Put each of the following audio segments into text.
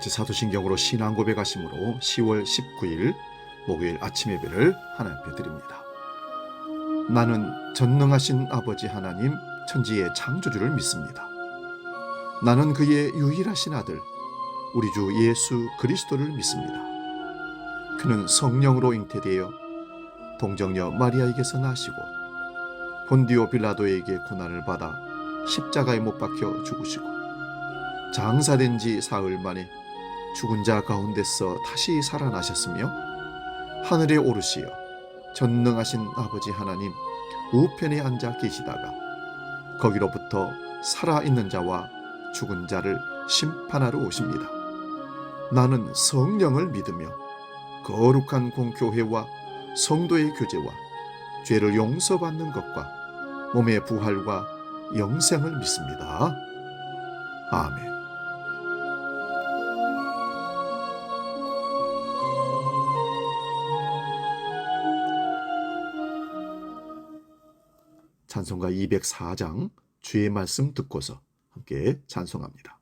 같이 사도신경으로 신앙 고백하심으로 10월 19일 목요일 아침 예배를 하나님 앞에 드립니다. 나는 전능하신 아버지 하나님 천지의 창조주를 믿습니다. 나는 그의 유일하신 아들 우리 주 예수 그리스도를 믿습니다. 그는 성령으로 잉태되어 동정녀 마리아에게서 나시고 본디오 빌라도에게 고난을 받아 십자가에 못 박혀 죽으시고 장사된 지 사흘 만에 죽은 자 가운데서 다시 살아나셨으며 하늘에 오르시어 전능하신 아버지 하나님 우편에 앉아 계시다가 거기로부터 살아있는 자와 죽은 자를 심판하러 오십니다. 나는 성령을 믿으며 거룩한 공교회와 성도의 교제와 죄를 용서받는 것과 몸의 부활과 영생을 믿습니다. 아멘. 찬송가 204장 주의 말씀 듣고서 함께 찬송합니다.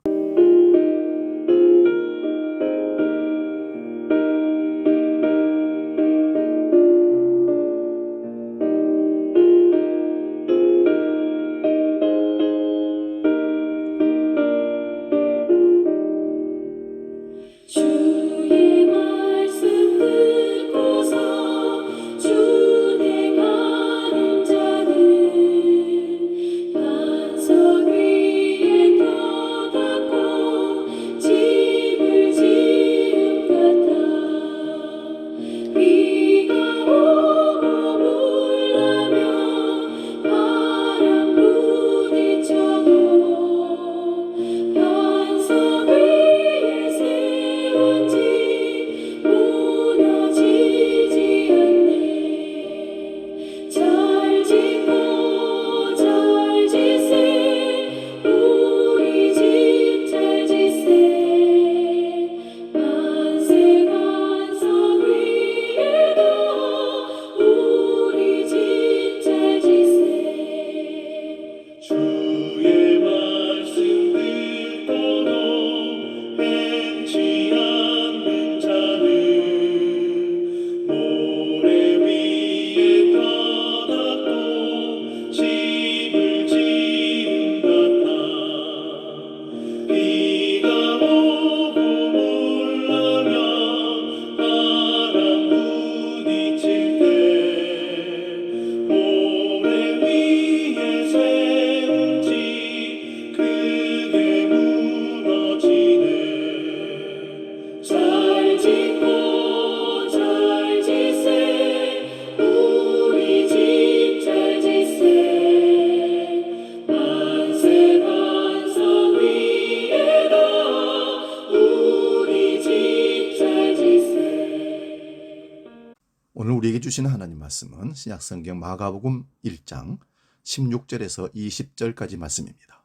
오늘 우리에게 주시는 하나님 말씀은 신약성경 마가복음 1장 16절에서 20절까지 말씀입니다.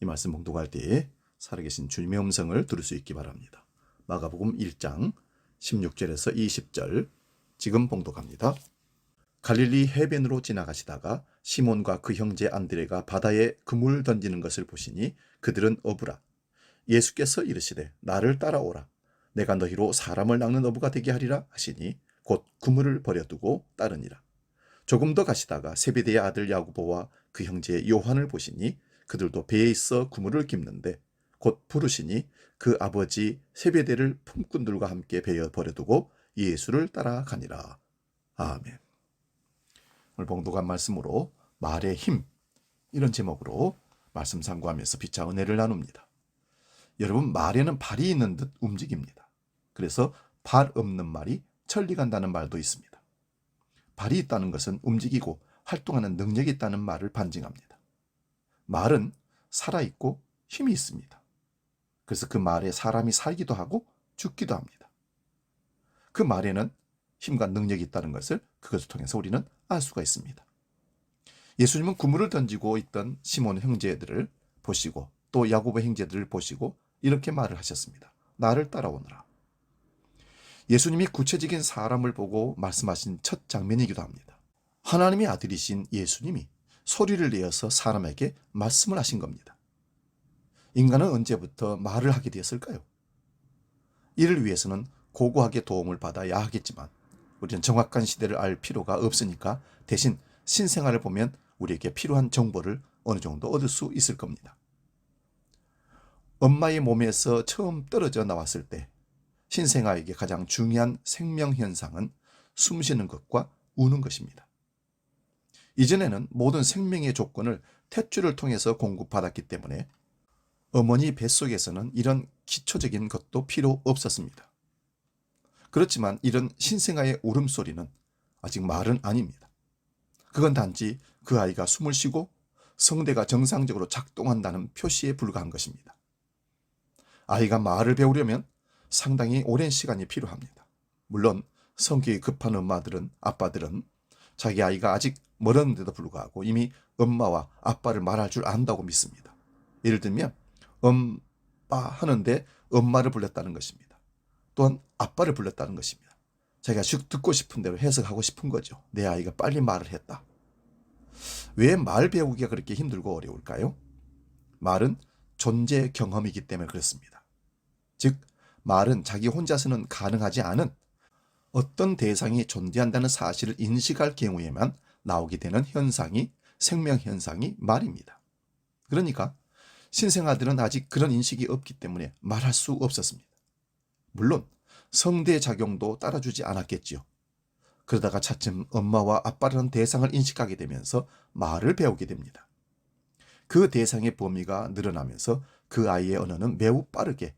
이 말씀 봉독할 때에 살아계신 주님의 음성을 들을 수 있기 바랍니다. 마가복음 1장 16절에서 20절 지금 봉독합니다. 갈릴리 해변으로 지나가시다가 시몬과 그 형제 안드레가 바다에 그물 던지는 것을 보시니 그들은 어부라. 예수께서 이르시되 나를 따라오라. 내가 너희로 사람을 낚는 어부가 되게 하리라 하시니 곧 그물을 버려두고 따르니라. 조금 더 가시다가 세베대의 아들 야고보와 그 형제 요한을 보시니 그들도 배에 있어 그물을 깁는데 곧 부르시니 그 아버지 세베대를 품꾼들과 함께 배에 버려두고 예수를 따라가니라. 아멘. 오늘 봉독한 말씀으로 말의 힘, 이런 제목으로 말씀 상고하면서 빛과 은혜를 나눕니다. 여러분, 말에는 발이 있는 듯 움직입니다. 그래서 발 없는 말이 천리 간다는 말도 있습니다. 발이 있다는 것은 움직이고 활동하는 능력이 있다는 말을 반증합니다. 말은 살아있고 힘이 있습니다. 그래서 그 말에 사람이 살기도 하고 죽기도 합니다. 그 말에는 힘과 능력이 있다는 것을 그것을 통해서 우리는 알 수가 있습니다. 예수님은 그물을 던지고 있던 시몬 형제들을 보시고 또 야고보 형제들을 보시고 이렇게 말을 하셨습니다. 나를 따라오너라. 예수님이 구체적인 사람을 보고 말씀하신 첫 장면이기도 합니다. 하나님의 아들이신 예수님이 소리를 내어서 사람에게 말씀을 하신 겁니다. 인간은 언제부터 말을 하게 되었을까요? 이를 위해서는 고고하게 도움을 받아야 하겠지만 우리는 정확한 시대를 알 필요가 없으니까 대신 신생아를 보면 우리에게 필요한 정보를 어느 정도 얻을 수 있을 겁니다. 엄마의 몸에서 처음 떨어져 나왔을 때 신생아에게 가장 중요한 생명 현상은 숨쉬는 것과 우는 것입니다. 이전에는 모든 생명의 조건을 탯줄을 통해서 공급받았기 때문에 어머니 뱃속에서는 이런 기초적인 것도 필요 없었습니다. 그렇지만 이런 신생아의 울음소리는 아직 말은 아닙니다. 그건 단지 그 아이가 숨을 쉬고 성대가 정상적으로 작동한다는 표시에 불과한 것입니다. 아이가 말을 배우려면 상당히 오랜 시간이 필요합니다. 물론 성격이 급한 엄마들은, 아빠들은 자기 아이가 아직 멀었는데도 불구하고 이미 엄마와 아빠를 말할 줄 안다고 믿습니다. 예를 들면 엄빠 하는데 엄마를 불렀다는 것입니다. 또한 아빠를 불렀다는 것입니다. 자기가 듣고 싶은 대로 해석하고 싶은 거죠. 내 아이가 빨리 말을 했다. 왜 말 배우기가 그렇게 힘들고 어려울까요? 말은 존재 경험이기 때문에 그렇습니다. 즉, 말은 자기 혼자서는 가능하지 않은 어떤 대상이 존재한다는 사실을 인식할 경우에만 나오게 되는 현상이 생명 현상이 말입니다. 그러니까 신생아들은 아직 그런 인식이 없기 때문에 말할 수 없었습니다. 물론 성대 작용도 따라주지 않았겠지요. 그러다가 차츰 엄마와 아빠라는 대상을 인식하게 되면서 말을 배우게 됩니다. 그 대상의 범위가 늘어나면서 그 아이의 언어는 매우 빠르게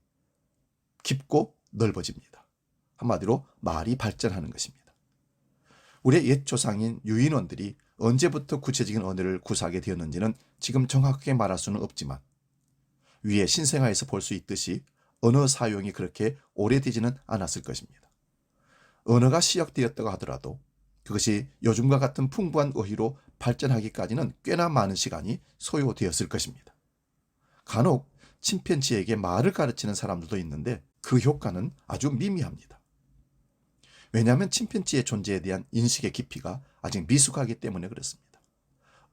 깊고 넓어집니다. 한마디로 말이 발전하는 것입니다. 우리의 옛 조상인 유인원들이 언제부터 구체적인 언어를 구사하게 되었는지는 지금 정확하게 말할 수는 없지만 위에 신생아에서 볼 수 있듯이 언어 사용이 그렇게 오래되지는 않았을 것입니다. 언어가 시작되었다고 하더라도 그것이 요즘과 같은 풍부한 어휘로 발전하기까지는 꽤나 많은 시간이 소요되었을 것입니다. 간혹 침팬지에게 말을 가르치는 사람들도 있는데 그 효과는 아주 미미합니다. 왜냐하면 침팬지의 존재에 대한 인식의 깊이가 아직 미숙하기 때문에 그렇습니다.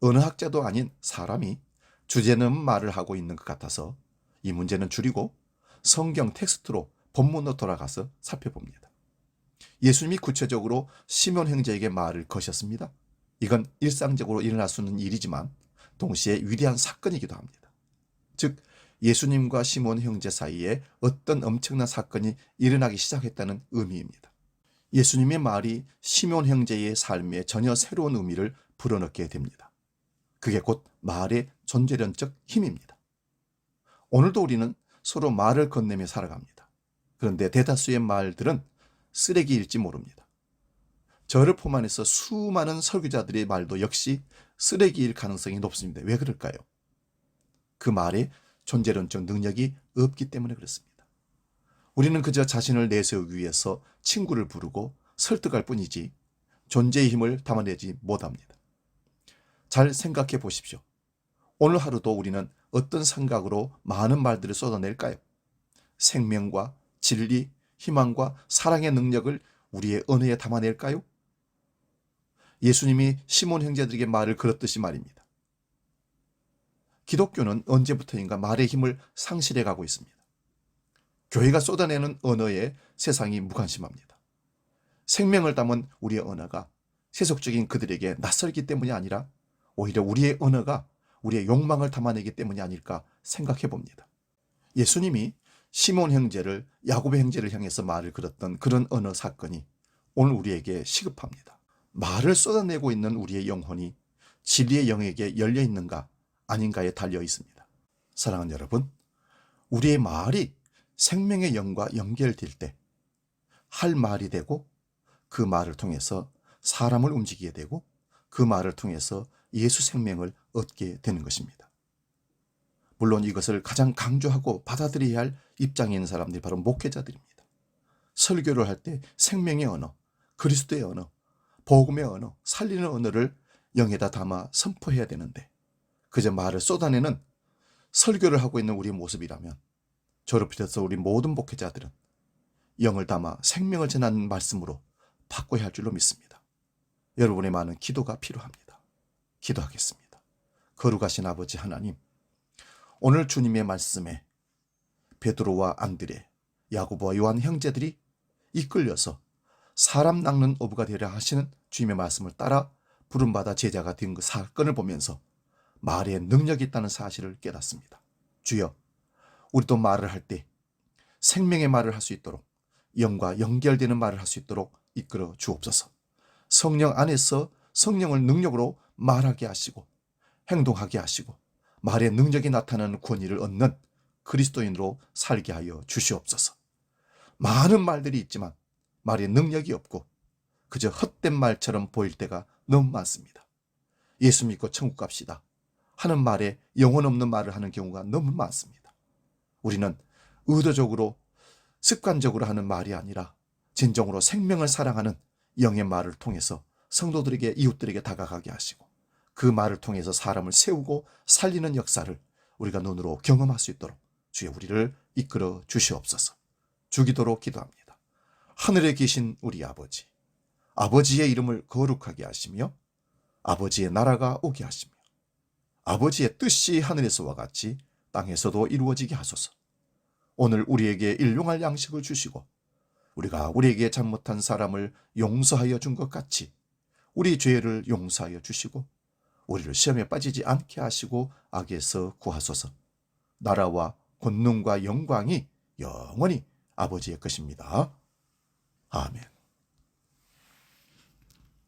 언어학자도 아닌 사람이 주제넘 말을 하고 있는 것 같아서 이 문제는 줄이고 성경 텍스트로 본문으로 돌아가서 살펴봅니다. 예수님이 구체적으로 시몬 형제에게 말을 거셨습니다. 이건 일상적으로 일어날 수 있는 일이지만 동시에 위대한 사건이기도 합니다. 즉 예수님과 시몬 형제 사이에 어떤 엄청난 사건이 일어나기 시작했다는 의미입니다. 예수님의 말이 시몬 형제의 삶에 전혀 새로운 의미를 불어넣게 됩니다. 그게 곧 말의 존재론적 힘입니다. 오늘도 우리는 서로 말을 건네며 살아갑니다. 그런데 대다수의 말들은 쓰레기일지 모릅니다. 저를 포함해서 수많은 설교자들의 말도 역시 쓰레기일 가능성이 높습니다. 왜 그럴까요? 그 말에 존재론적 능력이 없기 때문에 그렇습니다. 우리는 그저 자신을 내세우기 위해서 친구를 부르고 설득할 뿐이지 존재의 힘을 담아내지 못합니다. 잘 생각해 보십시오. 오늘 하루도 우리는 어떤 생각으로 많은 말들을 쏟아낼까요? 생명과 진리, 희망과 사랑의 능력을 우리의 언어에 담아낼까요? 예수님이 시몬 형제들에게 말을 걸었듯이 말입니다. 기독교는 언제부터인가 말의 힘을 상실해 가고 있습니다. 교회가 쏟아내는 언어에 세상이 무관심합니다. 생명을 담은 우리의 언어가 세속적인 그들에게 낯설기 때문이 아니라 오히려 우리의 언어가 우리의 욕망을 담아내기 때문이 아닐까 생각해 봅니다. 예수님이 시몬 형제를 야고보 형제를 향해서 말을 걸었던 그런 언어 사건이 오늘 우리에게 시급합니다. 말을 쏟아내고 있는 우리의 영혼이 진리의 영에게 열려 있는가 아닌가에 달려 있습니다. 사랑하는 여러분, 우리의 말이 생명의 영과 연결될 때 할 말이 되고 그 말을 통해서 사람을 움직이게 되고 그 말을 통해서 예수 생명을 얻게 되는 것입니다. 물론 이것을 가장 강조하고 받아들여야 할 입장에 있는 사람들이 바로 목회자들입니다. 설교를 할 때 생명의 언어, 그리스도의 언어, 복음의 언어, 살리는 언어를 영에다 담아 선포해야 되는데 그저 말을 쏟아내는 설교를 하고 있는 우리의 모습이라면 저를 비롯해서 우리 모든 목회자들은 영을 담아 생명을 전하는 말씀으로 바꿔야 할 줄로 믿습니다. 여러분의 많은 기도가 필요합니다. 기도하겠습니다. 거룩하신 아버지 하나님, 오늘 주님의 말씀에 베드로와 안드레, 야고보와 요한 형제들이 이끌려서 사람 낚는 어부가 되려 하시는 주님의 말씀을 따라 부름받아 제자가 된 그 사건을 보면서 말에 능력이 있다는 사실을 깨닫습니다. 주여, 우리도 말을 할 때 생명의 말을 할 수 있도록, 영과 연결되는 말을 할 수 있도록 이끌어 주옵소서. 성령 안에서 성령을 능력으로 말하게 하시고 행동하게 하시고 말의 능력이 나타나는 권위를 얻는 그리스도인으로 살게 하여 주시옵소서. 많은 말들이 있지만 말의 능력이 없고 그저 헛된 말처럼 보일 때가 너무 많습니다. 예수 믿고 천국 갑시다 하는 말에 영혼 없는 말을 하는 경우가 너무 많습니다. 우리는 의도적으로 습관적으로 하는 말이 아니라 진정으로 생명을 사랑하는 영의 말을 통해서 성도들에게, 이웃들에게 다가가게 하시고 그 말을 통해서 사람을 세우고 살리는 역사를 우리가 눈으로 경험할 수 있도록 주여 우리를 이끌어 주시옵소서. 주기도로 기도합니다. 하늘에 계신 우리 아버지, 아버지의 이름을 거룩하게 하시며 아버지의 나라가 오게 하시며 아버지의 뜻이 하늘에서와 같이 땅에서도 이루어지게 하소서. 오늘 우리에게 일용할 양식을 주시고 우리가 우리에게 잘못한 사람을 용서하여 준 것 같이 우리 죄를 용서하여 주시고 우리를 시험에 빠지지 않게 하시고 악에서 구하소서. 나라와 권능과 영광이 영원히 아버지의 것입니다. 아멘.